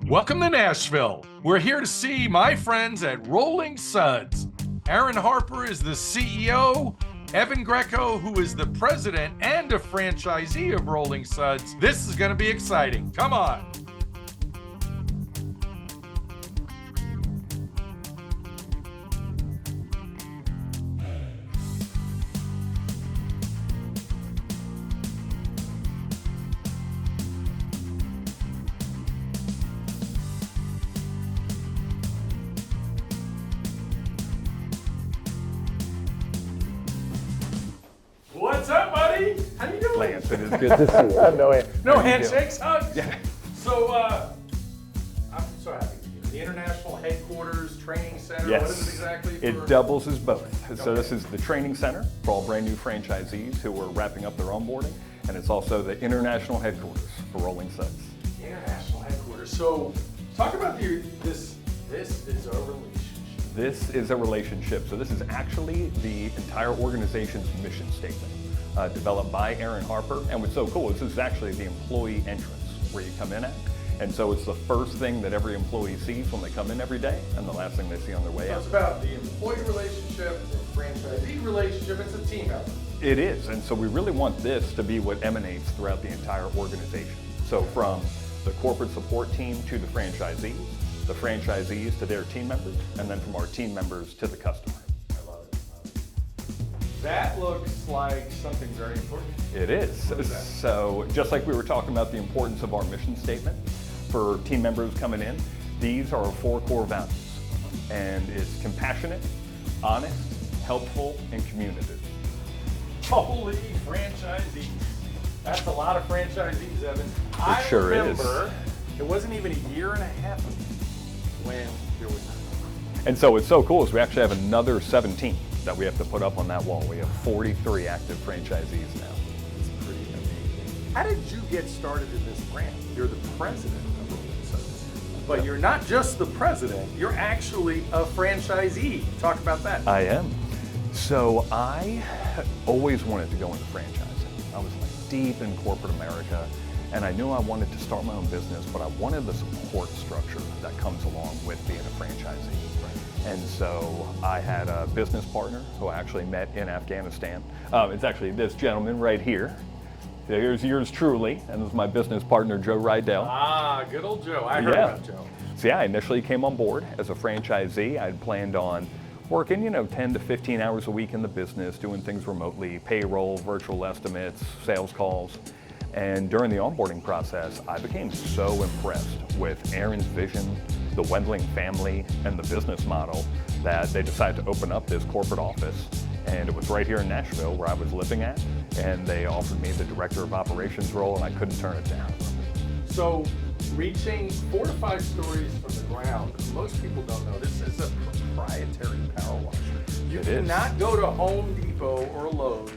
Welcome to Nashville. We're here to see my friends at Rolling Suds. Aaron Harper is the CEO. Evan Greco, who is the president and a franchisee of Rolling Suds. This is going to be exciting. Come on. What's up, buddy? How you doing? Lance, it is good to see you. No handshakes, hugs? Yeah. So, I'm so happy to be here. The International Headquarters Training Center, Yes. What is it exactly? It doubles as both. So this is the training center for all brand new franchisees who are wrapping up their onboarding, and it's also the international headquarters for Rolling Suds. International Headquarters. So, talk about this is a relationship. This is a relationship. So this is actually the entire organization's mission statement, developed by Aaron Harper. And what's so cool is this is actually the employee entrance where you come in at. And so it's the first thing that every employee sees when they come in every day, and the last thing they see on their way So out. it's about the employee relationship, the franchisee relationship. It's a team effort. It is, and so we really want this to be what emanates throughout the entire organization. So from the corporate support team to the franchisees to their team members, and then from our team members to the customer. I love it. That looks like something very important. It is. What is that? So just like we were talking about the importance of our mission statement for team members coming in, these are our 4 core values. And it's compassionate, honest, helpful, and communicative. Holy franchisees. That's a lot of franchisees, Evan. I sure is. remember it wasn't even a year and a half ago when there was none. And so what's so cool is we actually have another 17 that we have to put up on that wall. We have 43 active franchisees now. It's pretty amazing. How did you get started in this brand? You're the president of Rolling Suds. But you're not just the president, you're actually a franchisee. Talk about that. I am. So I always wanted to go into franchising. I was like deep in corporate America, and I knew I wanted to start my own business, but I wanted the support structure that comes along with being a franchisee. And so I had a business partner who I actually met in Afghanistan. It's actually this gentleman right here. Here's yours truly, and this is my business partner, Joe Rydell. Ah, good old Joe. I heard about Joe. So yeah, I initially came on board as a franchisee. I'd planned on working, 10 to 15 hours a week in the business, doing things remotely, payroll, virtual estimates, sales calls. And during the onboarding process, I became so impressed with Aaron's vision, the Wendling family, and the business model that they decided to open up this corporate office. And it was right here in Nashville where I was living at. And they offered me the director of operations role, and I couldn't turn it down. So, reaching 4 to 5 stories from the ground, most people don't know this is a proprietary power washer. You cannot go to Home Depot or Lowe's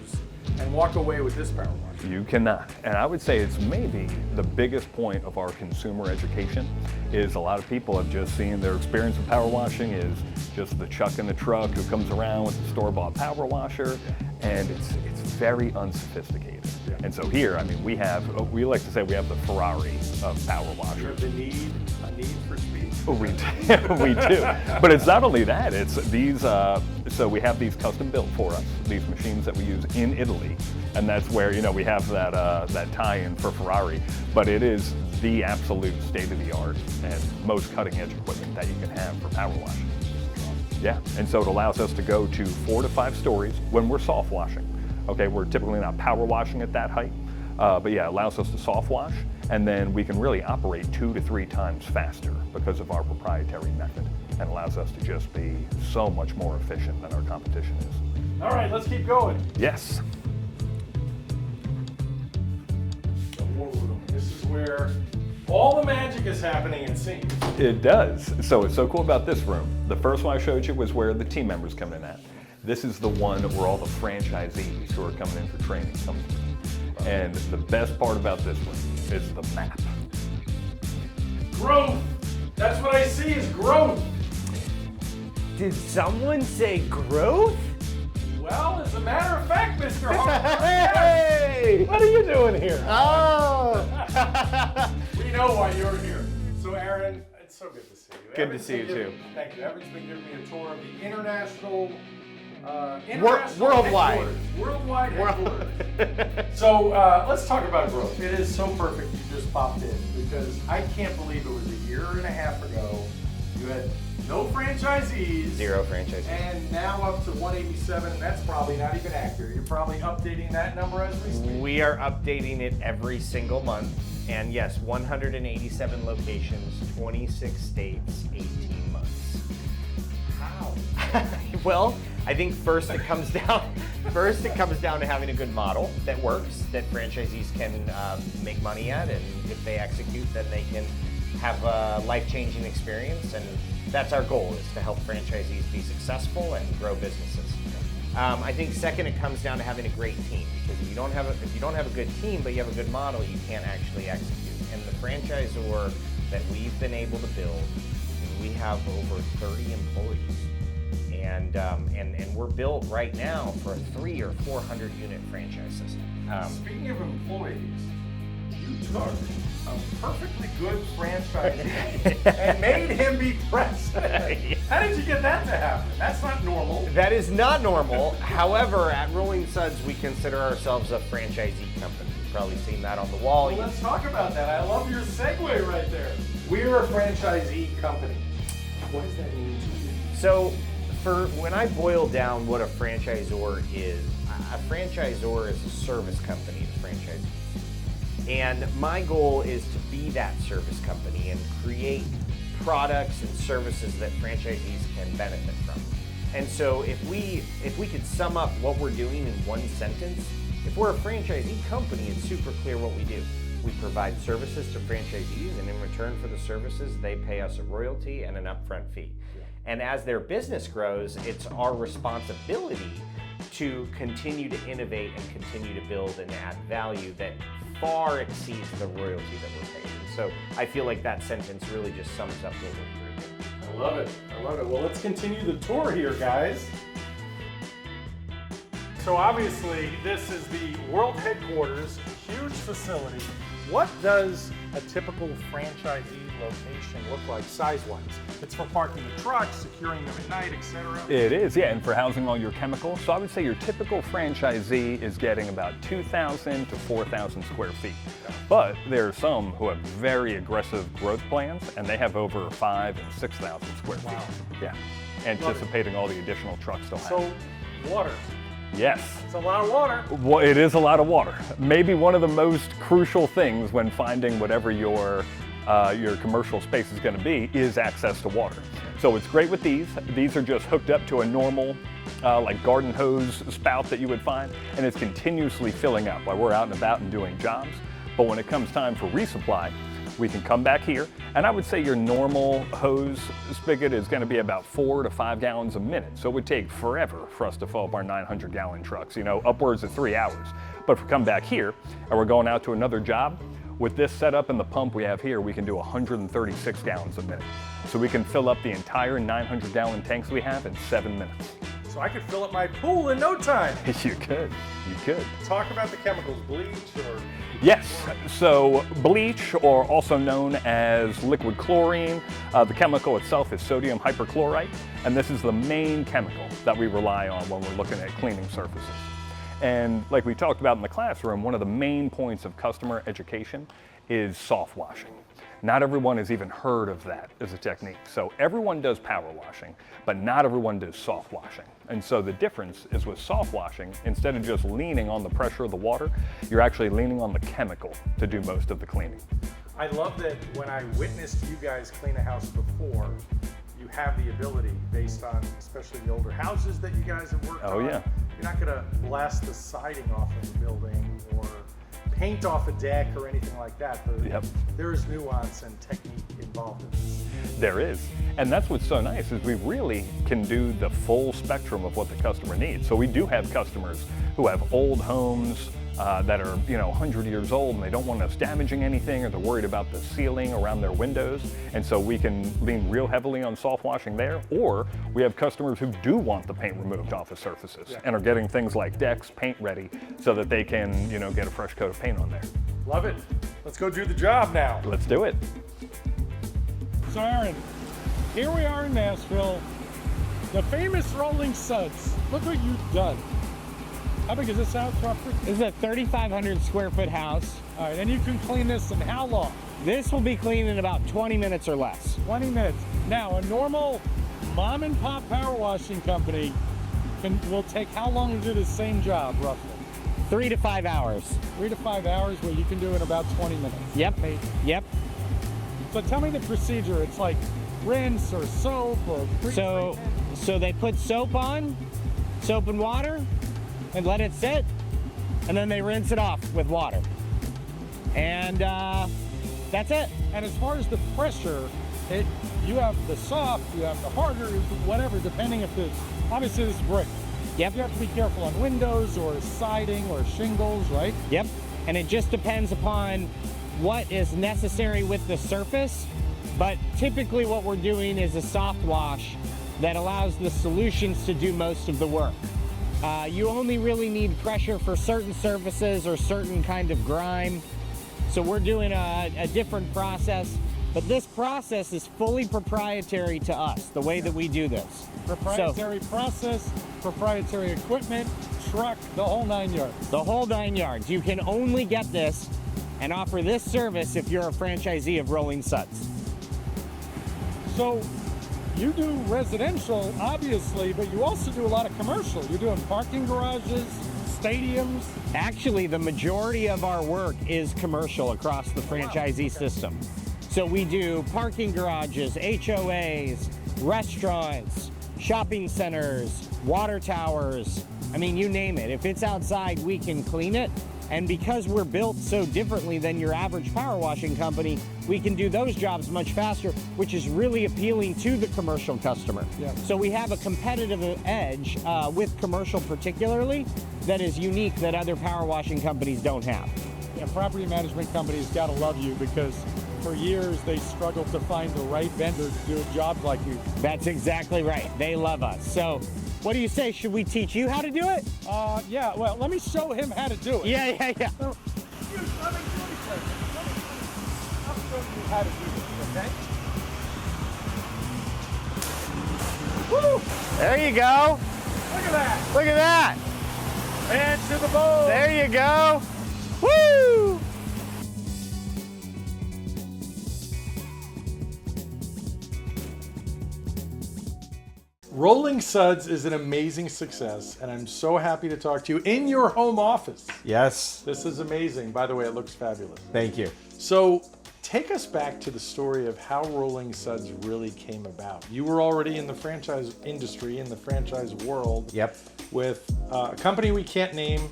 and walk away with this power washer. You cannot. And I would say it's maybe the biggest point of our consumer education is a lot of people have just seen their experience of power washing is just the Chuck in the truck who comes around with the store-bought power washer, and it's very unsophisticated. And so here, we like to say we have the Ferrari of power washers. You have a need for speed. We do. But it's not only that, it's these, so we have these custom built for us, these machines that we use in Italy, and that's where, we have that tie-in for Ferrari, but it is the absolute state-of-the-art and most cutting-edge equipment that you can have for power washing. Yeah, and so it allows us to go to 4 to 5 stories when we're soft washing. Okay, we're typically not power washing at that height, but yeah, it allows us to soft wash, and then we can really operate 2 to 3 times faster because of our proprietary method, and allows us to just be so much more efficient than our competition is. All right, let's keep going. Yes. The war room. This is where all the magic is happening, it seems. It does. So what's so cool about this room, the first one I showed you was where the team members come in at. This is the one where all the franchisees who are coming in for training come in. And the best part about this one is the map. Growth. That's what I see is growth. Did someone say growth? Well, as a matter of fact, Mr. Harper. Hey! What are you doing here? Oh! We know why you're here. So Aaron, it's so good to see you. Good to see you too. Thank you. Evan's been giving me a tour of the international worldwide. headquarters. Worldwide headquarters. So let's talk about growth. It is so perfect you just popped in because I can't believe it was a year and a half ago. You had no franchisees. 0 franchisees. And now up to 187, and that's probably not even accurate. You're probably updating that number as we speak. We are updating it every single month. And yes, 187 locations, 26 states, 18 months. How? Well, I think first it comes down to having a good model that works, that franchisees can make money at, and if they execute, then they can have a life-changing experience. And that's our goal, is to help franchisees be successful and grow businesses. I think second, it comes down to having a great team, because if you don't have a good team but you have a good model, you can't actually execute. And the franchisor that we've been able to build, we have over 30 employees, and we're built right now for a 300 or 400 unit franchise system. Speaking of employees, you took a perfectly good franchisee and made him be president. How did you get that to happen? That's not normal. That is not normal. However, at Rolling Suds, we consider ourselves a franchisee company. You've probably seen that on the wall. Well, let's talk about that. I love your segue right there. We're a franchisee company. What does that mean to you? So, when I boil down what a franchisor is a service company to franchisees. And my goal is to be that service company and create products and services that franchisees can benefit from. And so if we could sum up what we're doing in one sentence, if we're a franchisee company, it's super clear what we do. We provide services to franchisees, and in return for the services, they pay us a royalty and an upfront fee. And as their business grows, it's our responsibility to continue to innovate and continue to build and add value that far exceeds the royalty that we're paying. And so I feel like that sentence really just sums up what we're doing. I love it. I love it. Well, let's continue the tour here, guys. So obviously, this is the world headquarters, huge facility. What does a typical franchisee location look like size-wise? It's for parking the trucks, securing them at night, etc. It is, yeah, and for housing all your chemicals. So I would say your typical franchisee is getting about 2,000 to 4,000 square feet. But there are some who have very aggressive growth plans, and they have over 5,000 and 6,000 square feet. Wow. Yeah, anticipating all the additional trucks they'll have. So, water. Yes. It's a lot of water. Well, it is a lot of water. Maybe one of the most crucial things when finding whatever your commercial space is going to be is access to water. So it's great with these. These are just hooked up to a normal like garden hose spout that you would find, and it's continuously filling up while we're out and about and doing jobs. But when it comes time for resupply, we can come back here, and I would say your normal hose spigot is going to be about 4 to 5 gallons a minute. So it would take forever for us to fill up our 900-gallon trucks, upwards of 3 hours. But if we come back here and we're going out to another job, with this setup and the pump we have here, we can do 136 gallons a minute. So we can fill up the entire 900-gallon tanks we have in 7 minutes. So I could fill up my pool in no time. You could. Talk about the chemicals, bleach or... Yes, so bleach, or also known as liquid chlorine, the chemical itself is sodium hyperchlorite, and this is the main chemical that we rely on when we're looking at cleaning surfaces. And like we talked about in the classroom, one of the main points of customer education is soft washing. Not everyone has even heard of that as a technique. So everyone does power washing, but not everyone does soft washing. And so the difference is with soft washing, instead of just leaning on the pressure of the water, you're actually leaning on the chemical to do most of the cleaning. I love that when I witnessed you guys clean a house before, you have the ability, based on especially the older houses that you guys have worked on. Oh yeah. You're not gonna blast the siding off of the building or paint off a deck or anything like that. Yep. There is nuance and technique involved in this. There is. And that's what's so nice, is we really can do the full spectrum of what the customer needs. So we do have customers who have old homes that are 100 years old, and they don't want us damaging anything, or they're worried about the ceiling around their windows. And so we can lean real heavily on soft washing there. Or we have customers who do want the paint removed off of surfaces, and are getting things like decks paint ready so that they can get a fresh coat of paint on there. Love it. Let's go do the job now. Let's do it. So Aaron, here we are in Nashville, the famous Rolling Suds. Look what you've done. How big is this house roughly? This is a 3,500 square foot house. All right, and you can clean this in how long? This will be cleaned in about 20 minutes or less. 20 minutes. Now, a normal mom and pop power washing company will take how long to do the same job roughly? 3 to 5 hours. 3 to 5 hours, where you can do in about 20 minutes. Yep, Maybe. yep. So tell me the procedure. It's like rinse or soap or So they put soap on, soap and water, and let it sit, and then they rinse it off with water. And that's it. And as far as the pressure, you have the soft, you have the harder, whatever, depending if it's, obviously this is brick. Yep. You have to be careful on windows or siding or shingles, right? Yep. And it just depends upon what is necessary with the surface. But typically what we're doing is a soft wash that allows the solutions to do most of the work. You only really need pressure for certain surfaces or certain kind of grime. So we're doing a different process. But this process is fully proprietary to us, the way that we do this. Proprietary process, proprietary equipment, truck, the whole 9 yards. The whole 9 yards. You can only get this and offer this service if you're a franchisee of Rolling Suds. So you do residential, obviously, but you also do a lot of commercial. You're doing parking garages, stadiums. Actually, the majority of our work is commercial across the franchisee system. So we do parking garages, HOAs, restaurants, shopping centers, water towers. I mean, you name it. If it's outside, we can clean it. And because we're built so differently than your average power washing company, we can do those jobs much faster, which is really appealing to the commercial customer. Yeah. So we have a competitive edge with commercial particularly that is unique that other power washing companies don't have. Yeah, property management companies gotta love you, because for years they struggled to find the right vendor to do a job like you. That's exactly right. They love us. So what do you say? Should we teach you how to do it? Yeah, well, let me show him how to do it. Yeah. So, let me do this. I'll show you how to do this, okay? Woo! There you go. Look at that. Look at that. And to the bowl. There you go. Woo! Rolling Suds is an amazing success, and I'm so happy to talk to you in your home office. Yes. This is amazing. By the way, it looks fabulous. Thank you. So take us back to the story of how Rolling Suds really came about. You were already in the franchise industry, in the franchise world. Yep. With a company we can't name.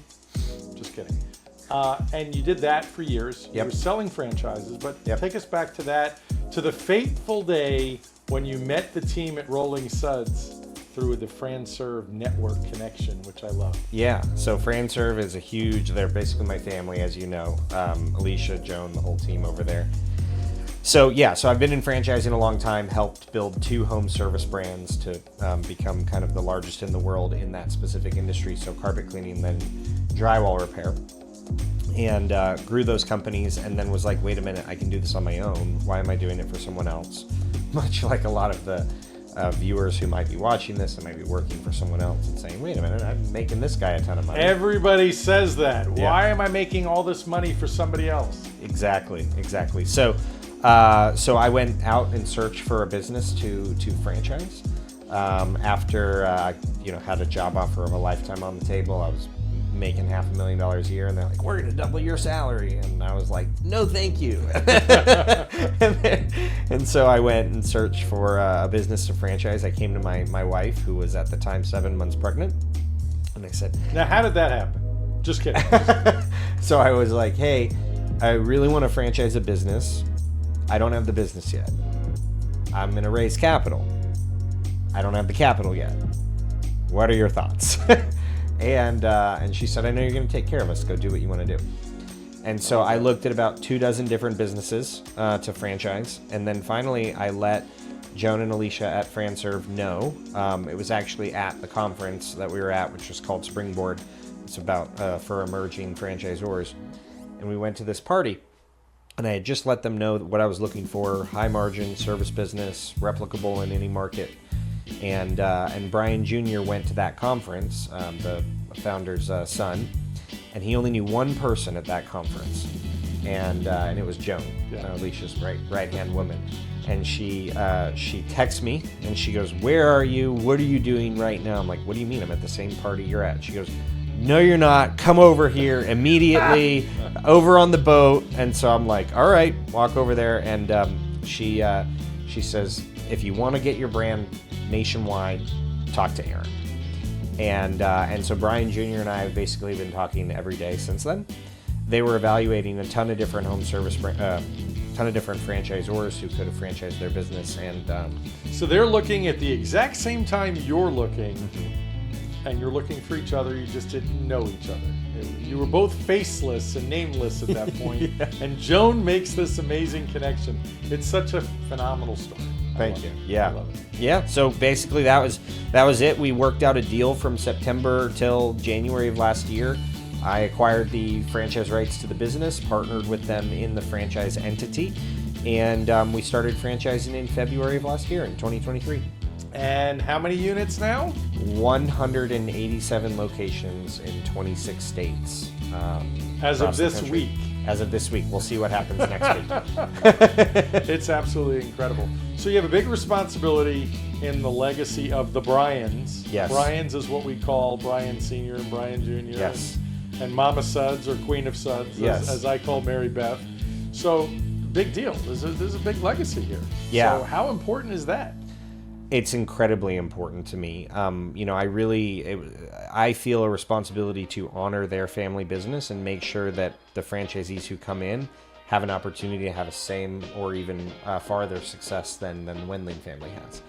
Just kidding. And you did that for years. Yep. You were selling franchises, but Yep. take us back to that, to the fateful day when you met the team at Rolling Suds through the FranServe network connection, which I love. Yeah, so FranServe is they're basically my family, as you know. Alicia, Joan, the whole team over there. So I've been in franchising a long time, helped build 2 home service brands to become kind of the largest in the world in that specific industry. So carpet cleaning, then drywall repair. And grew those companies, and then was like, wait a minute, I can do this on my own. Why am I doing it for someone else? Much like a lot of the viewers who might be watching this and might be working for someone else and saying, wait a minute, I'm making this guy a ton of money. Everybody says that. Yeah. Why am I making all this money for somebody else? Exactly. So I went out and searched for a business to franchise. After had a job offer of a lifetime on the table, I was making $500,000 a year, and they're like, we're gonna double your salary, and I was like, no thank you. and so I went and searched for a business to franchise. I came to my wife, who was at the time 7 months pregnant, and I said, Now, how did that happen? Just kidding. so I was like, hey, I really want to franchise a business. I don't have the business yet. I'm gonna raise capital. I don't have the capital yet. What are your thoughts? And she said, I know you're going to take care of us. Go do what you want to do. And so I looked at about 24 different businesses to franchise. And then finally, I let Joan and Alicia at FranServe know. It was actually at the conference that we were at, which was called Springboard. It's about for emerging franchisors. And we went to this party. And I had just let them know what I was looking for: high margin service business, replicable in any market. And Brian Jr. went to that conference, the founder's son, and he only knew one person at that conference, and it was Joan, Alicia's right-hand woman. And she texts me and she goes, "Where are you? What are you doing right now?" I'm like, "What do you mean? I'm at the same party you're at." She goes, "No, you're not. Come over here immediately, over on the boat." And so I'm like, "All right," walk over there, and she says, "If you want to get your brand nationwide, talk to Aaron." And so Brian Jr. and I have basically been talking every day since then. They were evaluating a ton of different home service, ton of different franchisors who could have franchised their business, and So they're looking at the exact same time you're looking, and you're looking for each other. You just didn't know each other. You were both faceless and nameless at that point. And Joan makes this amazing connection. It's such a phenomenal story. Thank you. I Yeah. love it. Yeah. So basically that was it. We worked out a deal from September till January of last year. I acquired the franchise rights to the business, partnered with them in the franchise entity, and we started franchising in February of last year in 2023. And how many units now? 187 locations in 26 states. As of across the this country. week. As of this week. We'll see what happens next week. It's absolutely incredible. So you have a big responsibility in the legacy of the Bryans. Yes. Bryans is what we call Brian Sr. and Brian Jr. Yes. And Mama Suds, or Queen of Suds, Yes. as I call Mary Beth. So big deal. There's a big legacy here. Yeah. So how important is that? It's incredibly important to me. I feel a responsibility to honor their family business and make sure that the franchisees who come in have an opportunity to have a same or even farther success than the Wendling family has.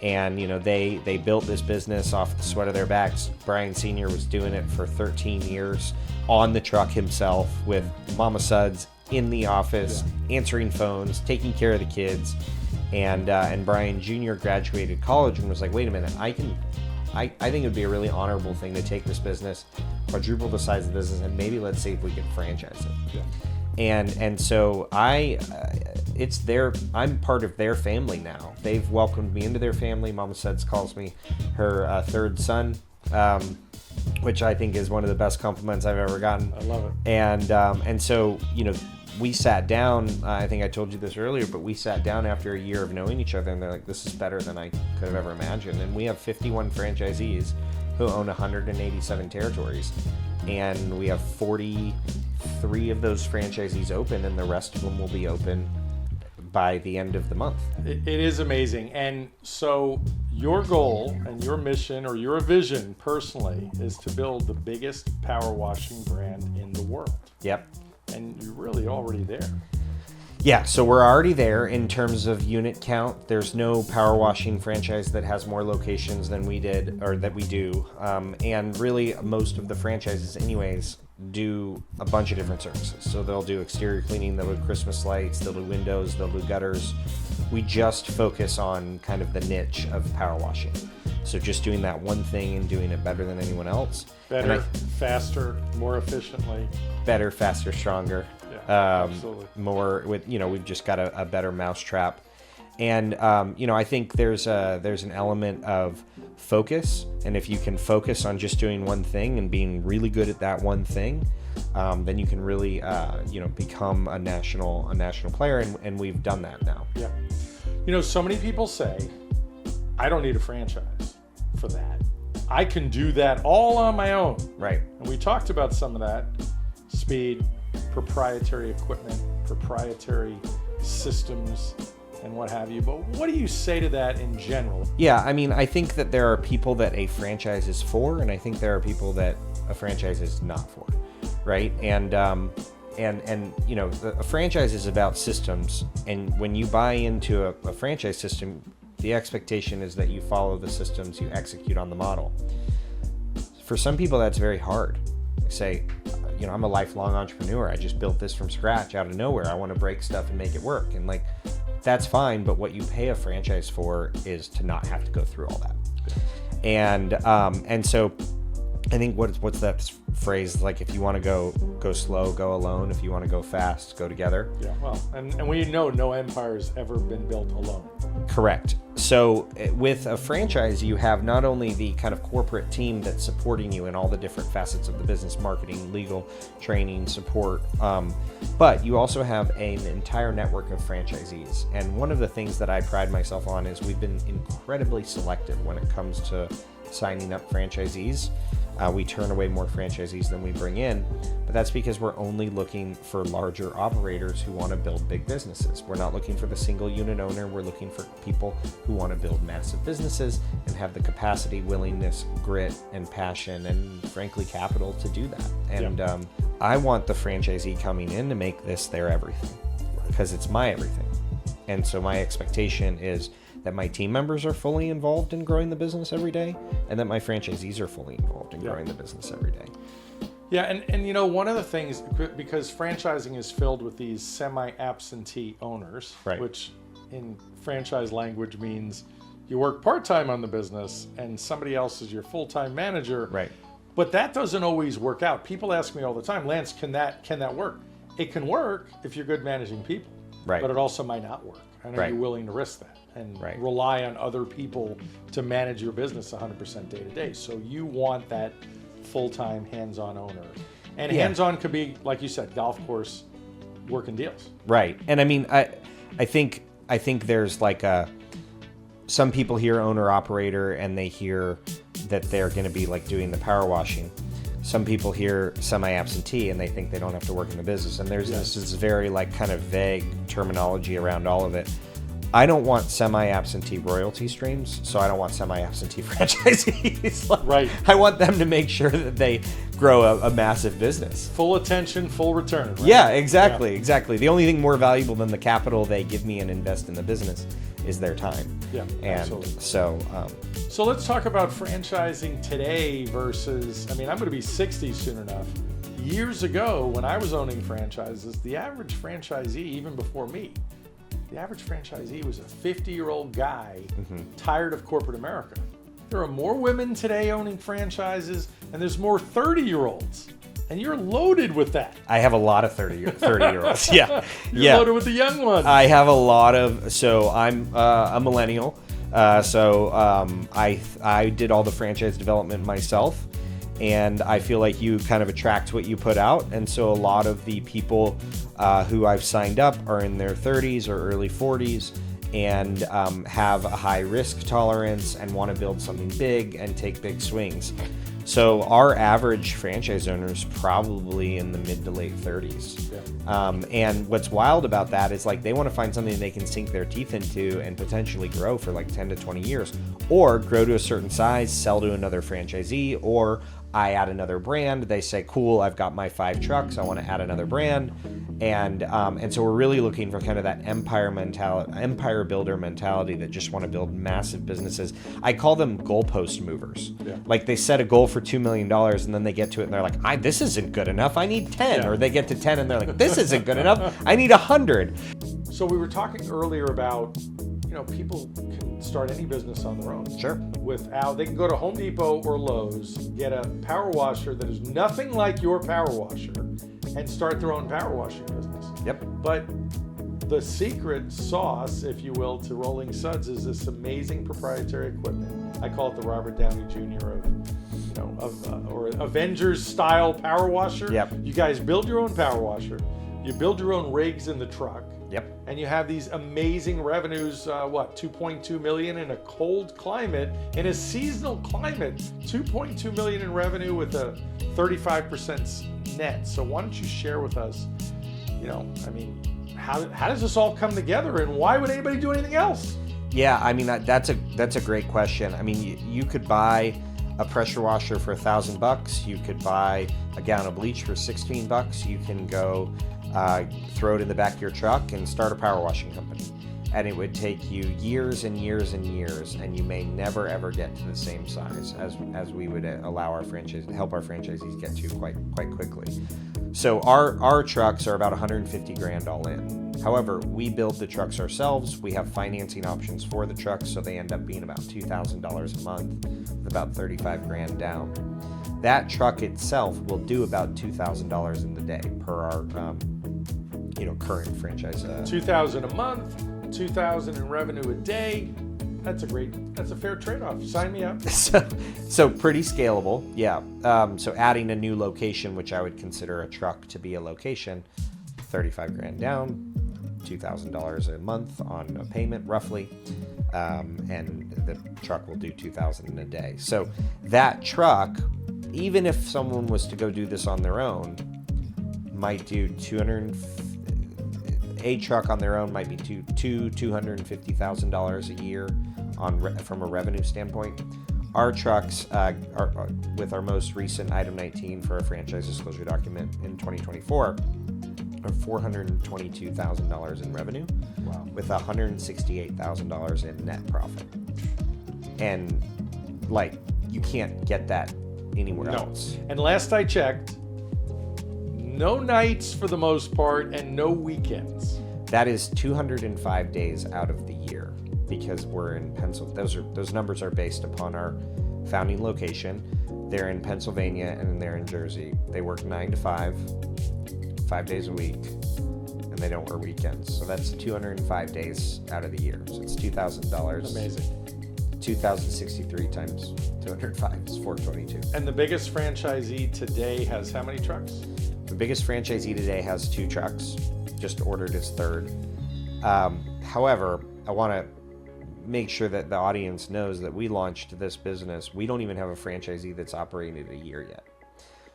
And they built this business off the sweat of their backs. Brian Sr. was doing it for 13 years on the truck himself with Mama Suds in the office, answering phones, taking care of the kids. And Brian Jr. graduated college and was like, "Wait a minute, I think it would be a really honorable thing to take this business, quadruple the size of the business, and maybe let's see if we can franchise it." Yeah. And so I'm part of their family now. They've welcomed me into their family. Mama Suds calls me her third son, which I think is one of the best compliments I've ever gotten. I love it. And so we sat down. I think I told you this earlier, but we sat down after a year of knowing each other, and they're like, "This is better than I could have ever imagined." And we have 51 franchisees who own 187 territories, and we have 43 of those franchisees open, and the rest of them will be open by the end of the month. It is amazing. And so your goal and your mission, or your vision personally, is to build the biggest power washing brand in the world. Yep. And you're really already there. Yeah, so we're already there in terms of unit count. There's no power washing franchise that has more locations than we did, or that we do. And really, most of the franchises anyways do a bunch of different services. So they'll do exterior cleaning, they'll do Christmas lights, they'll do windows, they'll do gutters. We just focus on kind of the niche of power washing. So just doing that one thing and doing it better than anyone else. Better, faster, more efficiently. Better, faster, stronger. Yeah, absolutely. More with, we've just got a better mousetrap. And, I think there's an element of focus. And if you can focus on just doing one thing and being really good at that one thing, then you can really, become a national player. And we've done that now. Yeah. So many people say, "I don't need a franchise for that. I can do that all on my own." Right. And we talked about some of that: speed, proprietary equipment, proprietary systems, and what have you. But what do you say to that in general? Yeah, I think that there are people that a franchise is for, and I think there are people that a franchise is not for, right? And a franchise is about systems, and when you buy into a franchise system, the expectation is that you follow the systems, you execute on the model. For some people, that's very hard. Say, I'm a lifelong entrepreneur. I just built this from scratch out of nowhere. I want to break stuff and make it work. And that's fine. But what you pay a franchise for is to not have to go through all that. And so, I think what's that phrase, like, if you want to go slow, go alone. If you want to go fast, go together. Yeah, well, and we know no empire's ever been built alone. Correct. So with a franchise, you have not only the kind of corporate team that's supporting you in all the different facets of the business, marketing, legal, training, support, but you also have an entire network of franchisees. And one of the things that I pride myself on is we've been incredibly selective when it comes to signing up franchisees. We turn away more franchisees than we bring in, but that's because we're only looking for larger operators who want to build big businesses. We're not looking for the single unit owner. We're looking for people who want to build massive businesses and have the capacity, willingness, grit, and passion, and frankly, capital to do that. And I want the franchisee coming in to make this their everything, because it's my everything. And so my expectation is that my team members are fully involved in growing the business every day, and that my franchisees are fully involved in growing the business every day. Yeah, and you know, one of the things, because franchising is filled with these semi-absentee owners, Right. which in franchise language means you work part-time on the business and somebody else is your full-time manager. Right. But that doesn't always work out. People ask me all the time, Lance, can that work? It can work if you're good managing people, Right. but it also might not work. And are Right. you willing to risk that and Right. rely on other people to manage your business 100% day to day? So you want that full-time hands-on owner. And hands-on could be, like you said, golf course, working deals. Right. And I mean, I think there's like some people hear owner operator and they hear that they're going to be like doing the power washing. Some people hear semi-absentee and they think they don't have to work in the business. And there's this very like kind of vague terminology around all of it. I don't want semi-absentee royalty streams, so I don't want semi-absentee franchisees. Like, Right. I want them to make sure that they grow a massive business. Full attention, full return. Right? Yeah, exactly. The only thing more valuable than the capital they give me and invest in the business is their time. Yeah, and absolutely. so let's talk about franchising today versus, I mean, I'm going to be 60 soon enough. Years ago, when I was owning franchises, the average franchisee, even before me, the average franchisee was a 50-year-old guy tired of corporate America. There are more women today owning franchises, and there's more 30-year-olds. And you're loaded with that. I have a lot of 30-year-olds. Yeah, You're loaded with the young ones. I have a lot of. So I'm a millennial. I did all the franchise development myself, and I feel like you kind of attract what you put out. And so a lot of the people who I've signed up are in their 30s or early 40s and have a high risk tolerance and want to build something big and take big swings. So our average franchise owner is probably in the mid to late 30s. Yeah. And what's wild about that is like they want to find something they can sink their teeth into and potentially grow for like 10 to 20 years, or grow to a certain size, sell to another franchisee, or I add another brand. They say, cool, I've got my 5 trucks, I want to add another brand. And so we're really looking for kind of that empire builder mentality that just want to build massive businesses. I call them goalpost movers. Yeah. Like they set a goal for $2 million and then they get to it and they're like, this isn't good enough, I need 10. Or they get to 10 and they're like, this isn't good enough, I need 100. So we were talking earlier about, people can start any business on their own. Sure. They can go to Home Depot or Lowe's, get a power washer that is nothing like your power washer, and start their own power washing business. Yep. But the secret sauce, if you will, to Rolling Suds is this amazing proprietary equipment. I call it the Robert Downey Jr. or Avengers style power washer. Yep. You guys build your own power washer. You build your own rigs in the truck. Yep. And you have these amazing revenues, 2.2 million in a cold climate, in a seasonal climate, 2.2 million in revenue with a 35% net. So why don't you share with us, how does this all come together and why would anybody do anything else? Yeah, I mean, that's a great question. I mean, you could buy a pressure washer for $1,000. You could buy a gallon of bleach for $16. You can go throw it in the back of your truck and start a power washing company. And it would take you years and years and years, and you may never ever get to the same size as we would help our franchisees get to quite quickly. So our trucks are about $150,000 all in. However, we build the trucks ourselves. We have financing options for the trucks, so they end up being about $2,000 a month, with about $35,000 down. That truck itself will do about $2,000 in the day per our current franchise. $2,000 a month, $2,000 in revenue a day. That's a fair trade-off. Sign me up. So pretty scalable, yeah. So adding a new location, which I would consider a truck to be a location, $35,000 down, $2,000 a month on a payment roughly, and the truck will do $2,000 a day. So that truck, even if someone was to go do this on their own, might do a truck on their own might be $250,000 a year from a revenue standpoint. Our trucks are with our most recent item 19 for a franchise disclosure document in 2024 are $422,000 in revenue, wow, with $168,000 in net profit. And you can't get that anywhere else. And last I checked, no nights for the most part and no weekends. That is 205 days out of the year, because we're in Pennsylvania. Those numbers are based upon our founding location. They're in Pennsylvania and they're in Jersey. They work 9 to 5, 5 days a week, and they don't work weekends. So that's 205 days out of the year. So it's $2,000. Amazing. 2,063 times 205 is 422. And the biggest franchisee today has how many trucks? The biggest franchisee today has 2 trucks, just ordered his 3rd. However, I want to make sure that the audience knows that we launched this business. We don't even have a franchisee that's operated a year yet.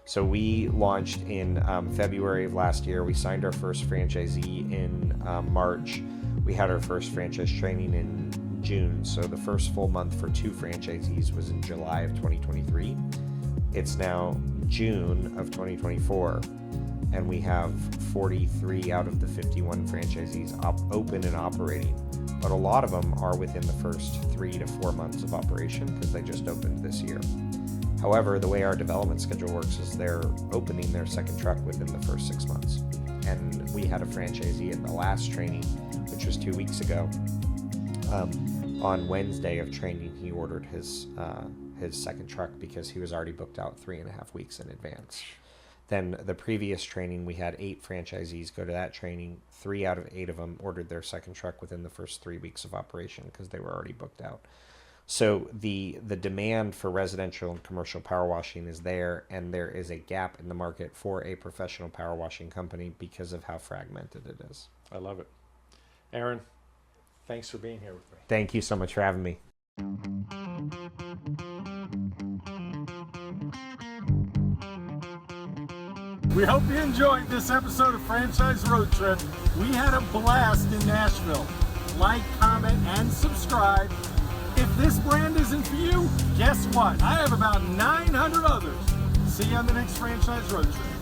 So we launched in February of last year. We signed our first franchisee in March. We had our first franchise training in June. So the first full month for 2 franchisees was in July of 2023. It's now June of 2024. And we have 43 out of the 51 franchisees open and operating. But a lot of them are within the first 3 to 4 months of operation because they just opened this year. However, the way our development schedule works is they're opening their second truck within the first 6 months. And we had a franchisee in the last training, which was 2 weeks ago. On Wednesday of training, he ordered his second truck because he was already booked out 3.5 weeks in advance. Then the previous training, we had 8 franchisees go to that training. 3 out of 8 of them ordered their second truck within the first 3 weeks of operation because they were already booked out. So the demand for residential and commercial power washing is there, and there is a gap in the market for a professional power washing company because of how fragmented it is. I love it. Aaron, thanks for being here with me. Thank you so much for having me. We hope you enjoyed this episode of Franchise Road Trip. We had a blast in Nashville. Like, comment, and subscribe. If this brand isn't for you, guess what? I have about 900 others. See you on the next Franchise Road Trip.